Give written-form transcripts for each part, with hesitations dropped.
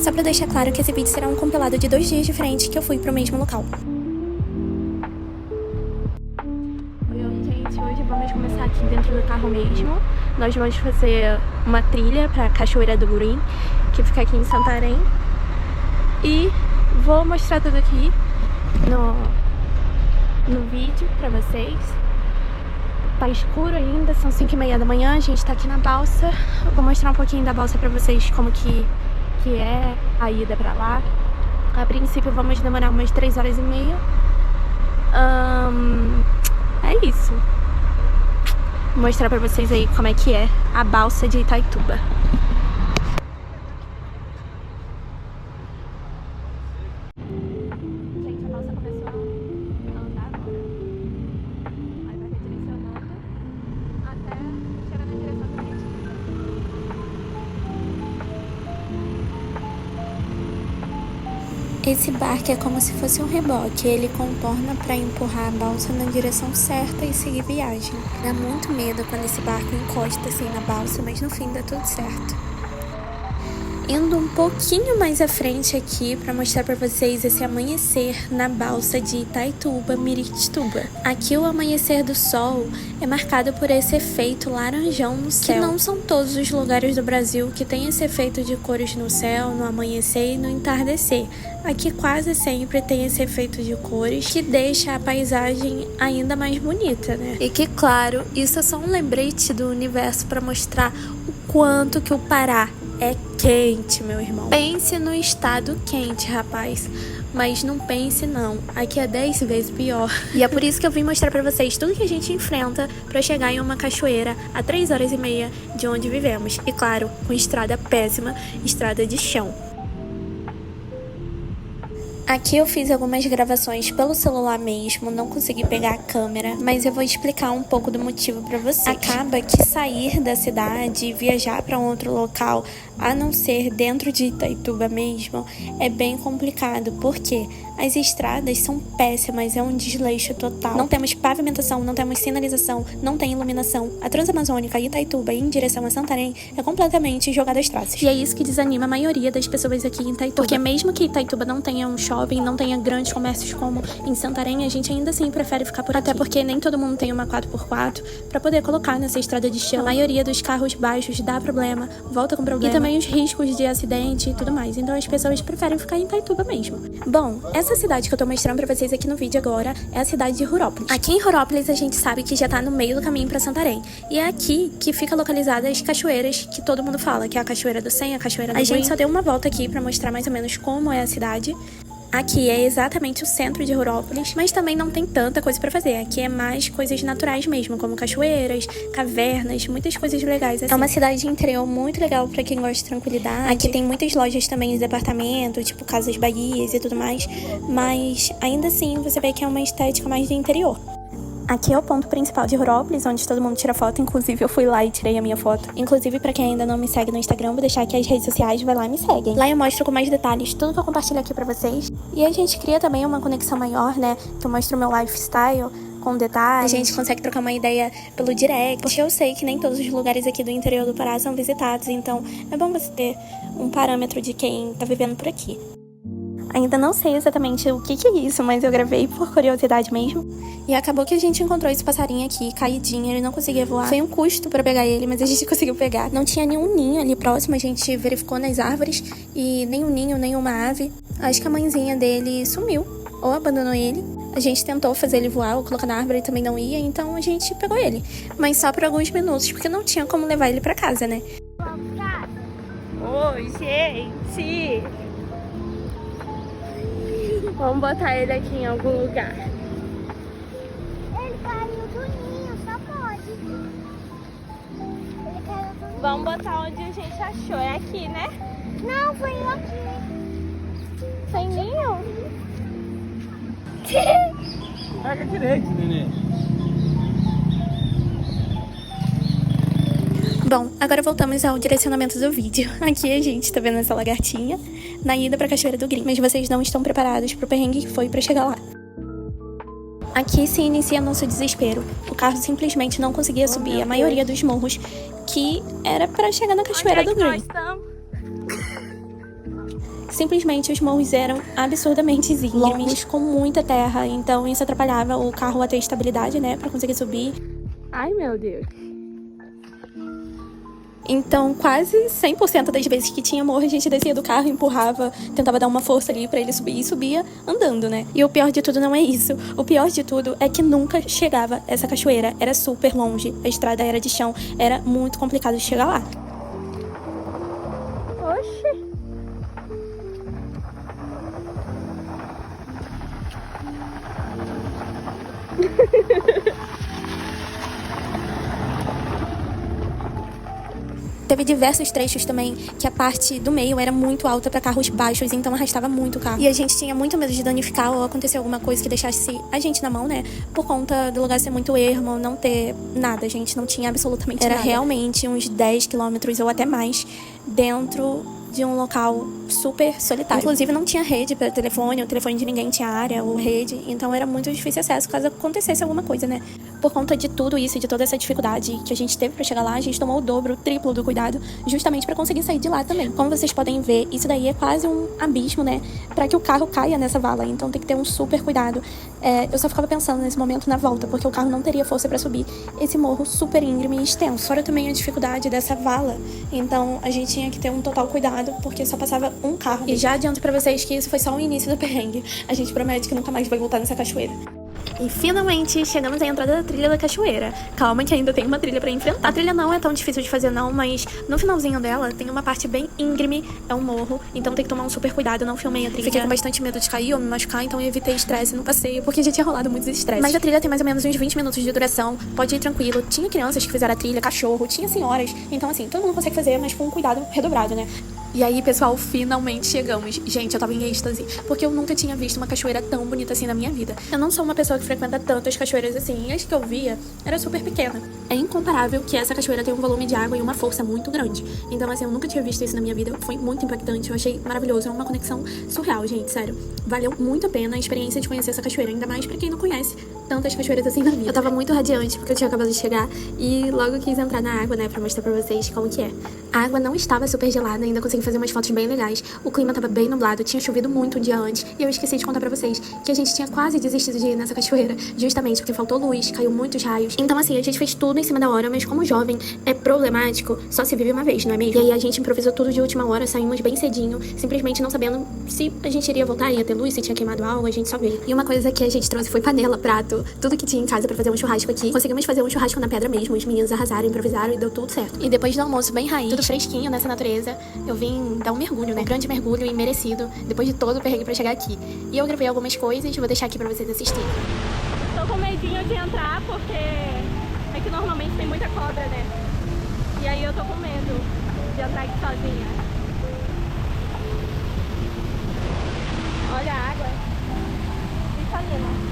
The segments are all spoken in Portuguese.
Só pra deixar claro que esse vídeo será um compilado de 2 dias diferentes que eu fui pro mesmo local. Oi, gente, hoje vamos começar aqui dentro do carro mesmo. Nós vamos fazer uma trilha pra Cachoeira do Green, que fica aqui em Santarém. E vou mostrar tudo aqui no vídeo pra vocês. Tá escuro ainda, são 5h30 da manhã, a gente tá aqui na balsa. Eu vou mostrar um pouquinho da balsa pra vocês, como que é a ida pra lá. A princípio vamos demorar umas 3h30. É isso. Vou mostrar pra vocês aí como é que é a balsa de Itaituba. Esse barco é como se fosse um reboque, ele contorna para empurrar a balsa na direção certa e seguir viagem. Dá muito medo quando esse barco encosta assim na balsa, mas no fim dá tudo certo. Indo um pouquinho mais à frente aqui para mostrar para vocês esse amanhecer na balsa de Itaituba, Miritituba. Aqui o amanhecer do sol é marcado por esse efeito laranjão no céu. Que não são todos os lugares do Brasil que tem esse efeito de cores no céu, no amanhecer e no entardecer. Aqui quase sempre tem esse efeito de cores que deixa a paisagem ainda mais bonita, né? E que, claro, isso é só um lembrete do universo para mostrar o quanto que o Pará é quente, meu irmão. Pense no estado quente, rapaz. Mas não pense não, aqui é 10 vezes pior. E é por isso que eu vim mostrar pra vocês tudo que a gente enfrenta pra chegar em uma cachoeira a 3h30 de onde vivemos. E claro, com estrada péssima, estrada de chão. Aqui eu fiz algumas gravações pelo celular mesmo, não consegui pegar a câmera, mas eu vou explicar um pouco do motivo pra vocês. Acaba que sair da cidade e viajar pra um outro local, a não ser dentro de Itaituba mesmo, é bem complicado, porque as estradas são péssimas, é um desleixo total. Não temos pavimentação, não temos sinalização, não tem iluminação. A Transamazônica Itaituba em direção a Santarém é completamente jogada às traças. E é isso que desanima a maioria das pessoas aqui em Itaituba. Porque mesmo que Itaituba não tenha um shopping, não tenha grandes comércios como em Santarém, a gente ainda assim prefere ficar por aqui. Até porque nem todo mundo tem uma 4x4 pra poder colocar nessa estrada de chão. A maioria dos carros baixos dá problema, volta com problema. E também os riscos de acidente e tudo mais. Então as pessoas preferem ficar em Itaituba mesmo. Bom, essa cidade que eu tô mostrando pra vocês aqui no vídeo agora é a cidade de Rurópolis. Aqui em Rurópolis a gente sabe que já tá no meio do caminho pra Santarém. E é aqui que fica localizada as cachoeiras que todo mundo fala, que é a Cachoeira do Cem, a Cachoeira do Green. A gente só deu uma volta aqui pra mostrar mais ou menos como é a cidade. Aqui é exatamente o centro de Rurópolis, mas também não tem tanta coisa pra fazer. Aqui é mais coisas naturais mesmo, como cachoeiras, cavernas, muitas coisas legais assim. É uma cidade de interior muito legal pra quem gosta de tranquilidade. Aqui tem muitas lojas também de departamento, tipo Casas Bahias e tudo mais, mas ainda assim você vê que é uma estética mais de interior. Aqui é o ponto principal de Rurópolis, onde todo mundo tira foto. Inclusive, eu fui lá e tirei a minha foto. Inclusive, pra quem ainda não me segue no Instagram, vou deixar aqui as redes sociais, vai lá e me segue. Lá eu mostro com mais detalhes tudo que eu compartilho aqui pra vocês. E a gente cria também uma conexão maior, né? Que eu mostro o meu lifestyle com detalhes. A gente consegue trocar uma ideia pelo direct. Porque eu sei que nem todos os lugares aqui do interior do Pará são visitados. Então, é bom você ter um parâmetro de quem tá vivendo por aqui. Ainda não sei exatamente o que é isso, mas eu gravei por curiosidade mesmo. E acabou que a gente encontrou esse passarinho aqui, caidinho, ele não conseguia voar. Foi um custo pra pegar ele, mas a gente conseguiu pegar. Não tinha nenhum ninho ali próximo, a gente verificou nas árvores. E nem um ninho, nem uma ave. Acho que a mãezinha dele sumiu, ou abandonou ele. A gente tentou fazer ele voar ou colocar na árvore, ele também não ia, então a gente pegou ele. Mas só por alguns minutos, porque não tinha como levar ele pra casa, né? Oi, gente! Vamos botar ele aqui em algum lugar. Ele caiu do ninho, só pode. Ele caiu do ninho. Vamos botar onde a gente achou. É aqui, né? Não, foi aqui. Sem ninho? Pega direito, neném. Bom, agora voltamos ao direcionamento do vídeo. Aqui a gente tá vendo essa lagartinha na ida pra Cachoeira do Green, mas vocês não estão preparados pro perrengue que foi pra chegar lá. Aqui se inicia nosso desespero. O carro simplesmente não conseguia subir a maioria dos morros que era pra chegar na Cachoeira do Green. Simplesmente os morros eram absurdamente íngremes, com muita terra, então isso atrapalhava o carro a ter estabilidade, né, pra conseguir subir. Ai, meu Deus. Então, quase 100% das vezes que tinha morro, a gente descia do carro, empurrava, tentava dar uma força ali pra ele subir e subia andando, né? E o pior de tudo não é isso. O pior de tudo é que nunca chegava essa cachoeira. Era super longe, a estrada era de chão, era muito complicado de chegar lá. Oxi. Teve diversos trechos também que a parte do meio era muito alta para carros baixos, então arrastava muito o carro. E a gente tinha muito medo de danificar ou acontecer alguma coisa que deixasse a gente na mão, né? Por conta do lugar ser muito ermo, não ter nada, a gente não tinha absolutamente nada. Era realmente uns 10 quilômetros ou até mais dentro de um local super solitário. Inclusive não tinha rede para telefone, o telefone de ninguém tinha área ou rede, então era muito difícil acesso caso acontecesse alguma coisa, né? Por conta de tudo isso e de toda essa dificuldade que a gente teve para chegar lá, a gente tomou o dobro, o triplo do cuidado, justamente para conseguir sair de lá também. Como vocês podem ver, isso daí é quase um abismo, né? Para que o carro caia nessa vala, então tem que ter um super cuidado. Eu só ficava pensando nesse momento na volta, porque o carro não teria força para subir esse morro super íngreme e extenso. Fora também a dificuldade dessa vala, então a gente tinha que ter um total cuidado, porque só passava um carro. E já adianto pra vocês que isso foi só o início do perrengue. A gente promete que nunca mais vai voltar nessa cachoeira. E finalmente chegamos à entrada da trilha da cachoeira. Calma que ainda tem uma trilha pra enfrentar. A trilha não é tão difícil de fazer não, mas no finalzinho dela tem uma parte bem íngreme, é um morro, então tem que tomar um super cuidado, eu não filmei a trilha. Fiquei com bastante medo de cair ou me machucar, então eu evitei estresse no passeio, porque já tinha rolado muitos estresses. Mas a trilha tem mais ou menos uns 20 minutos de duração, pode ir tranquilo. Tinha crianças que fizeram a trilha, cachorro, tinha senhoras, então assim, todo mundo consegue fazer, mas com um cuidado redobrado, né? E aí, pessoal, finalmente chegamos. Gente, eu tava em êxtase, porque eu nunca tinha visto uma cachoeira tão bonita assim na minha vida. Eu não sou uma pessoa que frequenta tantas cachoeiras assim, e as que eu via era super pequena. É incomparável que essa cachoeira tem um volume de água e uma força muito grande. Então, assim, eu nunca tinha visto isso na minha vida. Foi muito impactante, eu achei maravilhoso. É uma conexão surreal, gente, sério. Valeu muito a pena a experiência de conhecer essa cachoeira, ainda mais pra quem não conhece tantas cachoeiras assim na vida. Eu tava muito radiante, porque eu tinha acabado de chegar e logo quis entrar na água, né, pra mostrar pra vocês como que é. A água não estava super gelada, ainda consegui fazer umas fotos bem legais. O clima tava bem nublado, tinha chovido muito um dia antes. E eu esqueci de contar pra vocês que a gente tinha quase desistido de ir nessa cachoeira, justamente porque faltou luz, caiu muitos raios. Então assim, a gente fez tudo em cima da hora, mas como jovem é problemático, só se vive uma vez, não é mesmo? E aí a gente improvisou tudo de última hora, saímos bem cedinho, simplesmente não sabendo se a gente iria voltar, ia ter luz, se tinha queimado algo, a gente só veio. E uma coisa que a gente trouxe foi panela, prato, tudo que tinha em casa pra fazer um churrasco aqui. Conseguimos fazer um churrasco na pedra mesmo, os meninos arrasaram, improvisaram e deu tudo certo. E depois do almoço bem raiz, tudo fresquinho nessa natureza, eu vim dar um mergulho, né? Um grande mergulho e merecido, depois de todo o perrengue pra chegar aqui. E eu gravei algumas coisas, vou deixar aqui pra vocês assistirem. Tô com medinho de entrar porque é que normalmente tem muita cobra, né? E aí eu tô com medo de entrar aqui sozinha. Olha a água. Cristalina.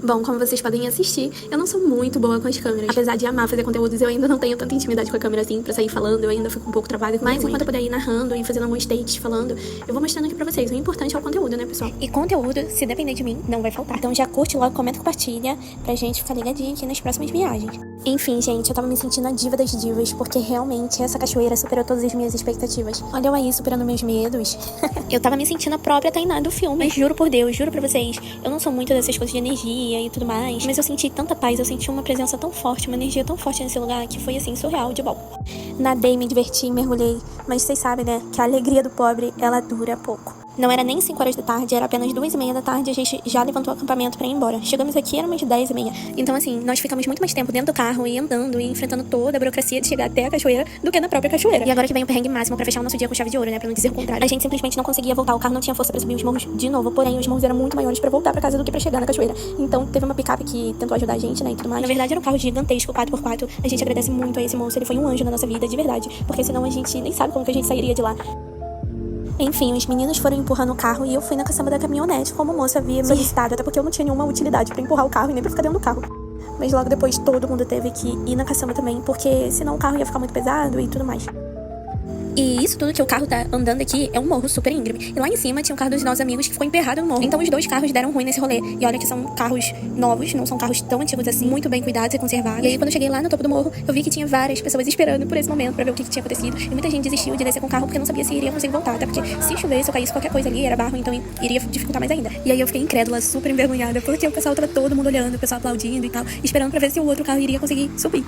Bom, como vocês podem assistir, eu não sou muito boa com as câmeras. Apesar de amar fazer conteúdos, eu ainda não tenho tanta intimidade com a câmera assim pra sair falando, eu ainda fico um pouco travada. Mas enquanto eu puder ir narrando e fazendo alguns takes falando, eu vou mostrando aqui pra vocês. O importante é o conteúdo, né, pessoal? E conteúdo, se depender de mim, não vai faltar. Então já curte logo, comenta e compartilha pra gente ficar ligadinho aqui nas próximas viagens. Enfim, gente, eu tava me sentindo a diva das divas, porque realmente essa cachoeira superou todas as minhas expectativas. Olha eu aí superando meus medos. Eu tava me sentindo a própria Tainá do filme. Mas juro por Deus, juro pra vocês, eu não sou muito dessas coisas de energia e tudo mais, mas eu senti tanta paz, eu senti uma presença tão forte, uma energia tão forte nesse lugar, que foi assim, surreal de bom. Nadei, me diverti, mergulhei, mas vocês sabem, né, que a alegria do pobre, ela dura pouco. Não era nem 5 horas da tarde, era apenas 2h30 da tarde, a gente já levantou o acampamento pra ir embora. Chegamos aqui, era umas 10h30. Então assim, nós ficamos muito mais tempo dentro do carro e andando e enfrentando toda a burocracia de chegar até a cachoeira do que na própria cachoeira. E agora que vem o perrengue máximo pra fechar o nosso dia com chave de ouro, né, pra não dizer o contrário. A gente simplesmente não conseguia voltar, o carro não tinha força pra subir os morros de novo, porém os morros eram muito maiores pra voltar pra casa do que pra chegar na cachoeira. Então teve uma picape que tentou ajudar a gente, né, e tudo mais. Na verdade era um carro gigantesco, 4x4. A gente agradece muito a esse moço, ele foi um anjo na nossa vida, de verdade, porque senão a gente nem sabe como que a gente sairia de lá. Enfim, os meninos foram empurrando o carro e eu fui na caçamba da caminhonete, como a moça havia me solicitado, até porque eu não tinha nenhuma utilidade pra empurrar o carro e nem pra ficar dentro do carro. Mas logo depois todo mundo teve que ir na caçamba também, porque senão o carro ia ficar muito pesado e tudo mais. E isso tudo que o carro tá andando aqui é um morro super íngreme. E lá em cima tinha um carro dos nossos amigos que ficou emperrado no morro. Então os dois carros deram ruim nesse rolê. E olha que são carros novos, não são carros tão antigos assim, muito bem cuidados e conservados. E aí quando eu cheguei lá no topo do morro, eu vi que tinha várias pessoas esperando por esse momento pra ver o que tinha acontecido. E muita gente desistiu de descer com o carro porque não sabia se iria conseguir voltar. Até porque se chovesse ou caísse qualquer coisa ali, era barro, então iria dificultar mais ainda. E aí eu fiquei incrédula, super envergonhada, porque o pessoal tava todo mundo olhando, o pessoal aplaudindo e tal, esperando pra ver se o outro carro iria conseguir subir.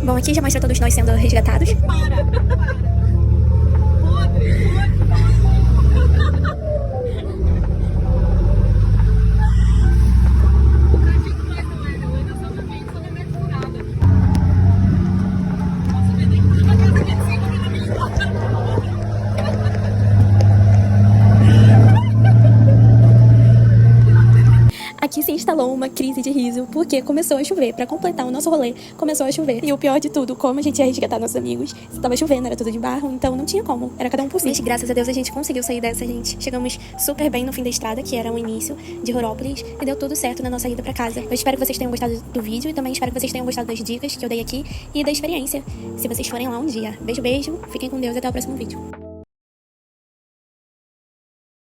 Bom, aqui já mostra todos nós sendo resgatados. Aqui se instalou uma crise de riso, porque começou a chover. Pra completar o nosso rolê, começou a chover. E o pior de tudo, como a gente ia resgatar nossos amigos, tava chovendo, era tudo de barro, então não tinha como. Era cada um por si. Mas graças a Deus a gente conseguiu sair dessa, gente. Chegamos super bem no fim da estrada, que era o início de Rurópolis, e deu tudo certo na nossa ida pra casa. Eu espero que vocês tenham gostado do vídeo e também espero que vocês tenham gostado das dicas que eu dei aqui e da experiência, se vocês forem lá um dia. Beijo, beijo, fiquem com Deus e até o próximo vídeo.